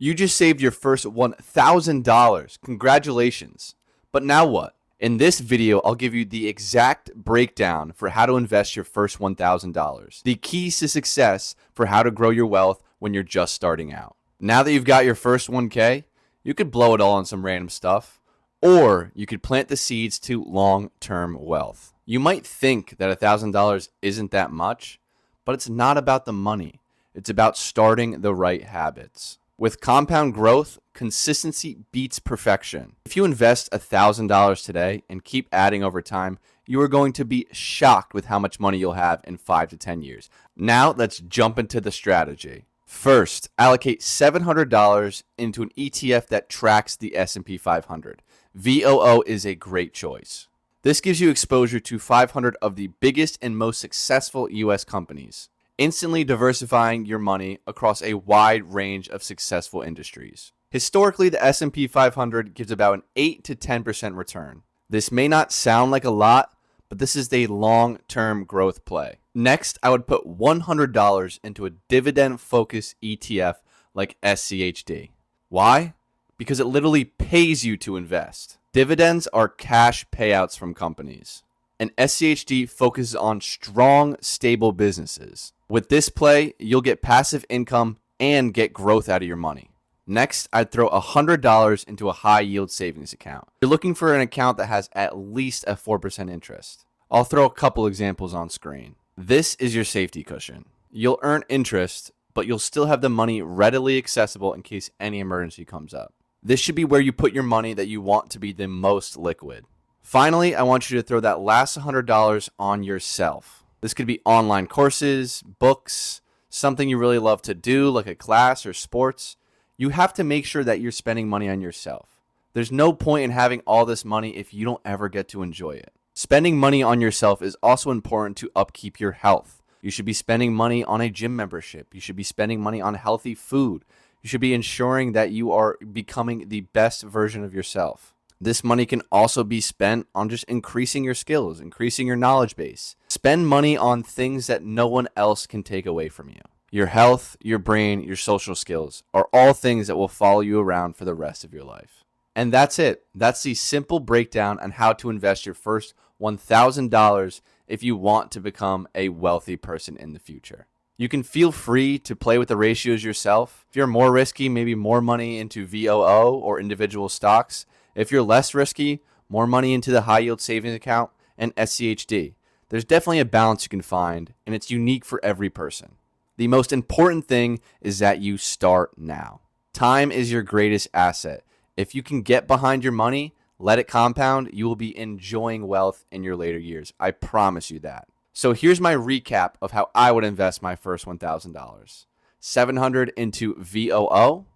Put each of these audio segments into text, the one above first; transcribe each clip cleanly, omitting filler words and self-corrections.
You just saved your first $1,000. Congratulations. But now what? In this video, I'll give you the exact breakdown for how to invest your first $1,000. The keys to success for how to grow your wealth when you're just starting out. Now that you've got your first 1K, you could blow it all on some random stuff, or you could plant the seeds to long-term wealth. You might think that $1,000 isn't that much, but it's not about the money. It's about starting the right habits. With compound growth, consistency beats perfection. If you invest $1,000 today and keep adding over time, you are going to be shocked with how much money you'll have in 5 to 10 years. Now, let's jump into the strategy. First, allocate $700 into an ETF that tracks the S&P 500. VOO is a great choice. This gives you exposure to 500 of the biggest and most successful US companies, instantly diversifying your money across a wide range of successful industries. Historically, the S&P 500 gives about an 8 to 10% return. This may not sound like a lot, but this is a long-term growth play. Next, I would put $100 into a dividend-focused ETF like SCHD. Why? Because it literally pays you to invest. Dividends are cash payouts from companies, and SCHD focuses on strong, stable businesses. With this play, you'll get passive income and get growth out of your money. Next, I'd throw $100 into a high-yield savings account. You're looking for an account that has at least a 4% interest. I'll throw a couple examples on screen. This is your safety cushion. You'll earn interest, but you'll still have the money readily accessible in case any emergency comes up. This should be where you put your money that you want to be the most liquid. Finally, I want you to throw that last $100 on yourself. This could be online courses, books, something you really love to do like a class or sports. You have to make sure that you're spending money on yourself. There's no point in having all this money if you don't ever get to enjoy it. Spending money on yourself is also important to upkeep your health. You should be spending money on a gym membership. You should be spending money on healthy food. You should be ensuring that you are becoming the best version of yourself. This money can also be spent on just increasing your skills, increasing your knowledge base. Spend money on things that no one else can take away from you. Your health, your brain, your social skills are all things that will follow you around for the rest of your life. And that's it. That's the simple breakdown on how to invest your first $1,000 if you want to become a wealthy person in the future. You can feel free to play with the ratios yourself. If you're more risky, maybe more money into VOO or individual stocks. If you're less risky, more money into the high yield savings account and SCHD. There's definitely a balance you can find, and it's unique for every person. The most important thing is that you start now. Time is your greatest asset. If you can get behind your money, let it compound, you will be enjoying wealth in your later years. I promise you that. So here's my recap of how I would invest my first $1,000. $700 into VOO,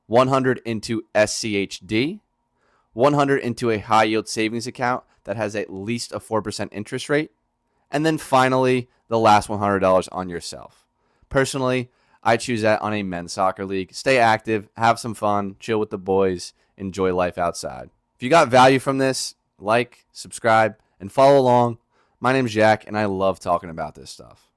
$100 into SCHD, $100 into a high yield savings account that has at least a 4% interest rate, and then finally, the last $100 on yourself. Personally, I choose that on a men's soccer league. Stay active, have some fun, chill with the boys, enjoy life outside. If you got value from this, like, subscribe, and follow along. My name's Jack, and I love talking about this stuff.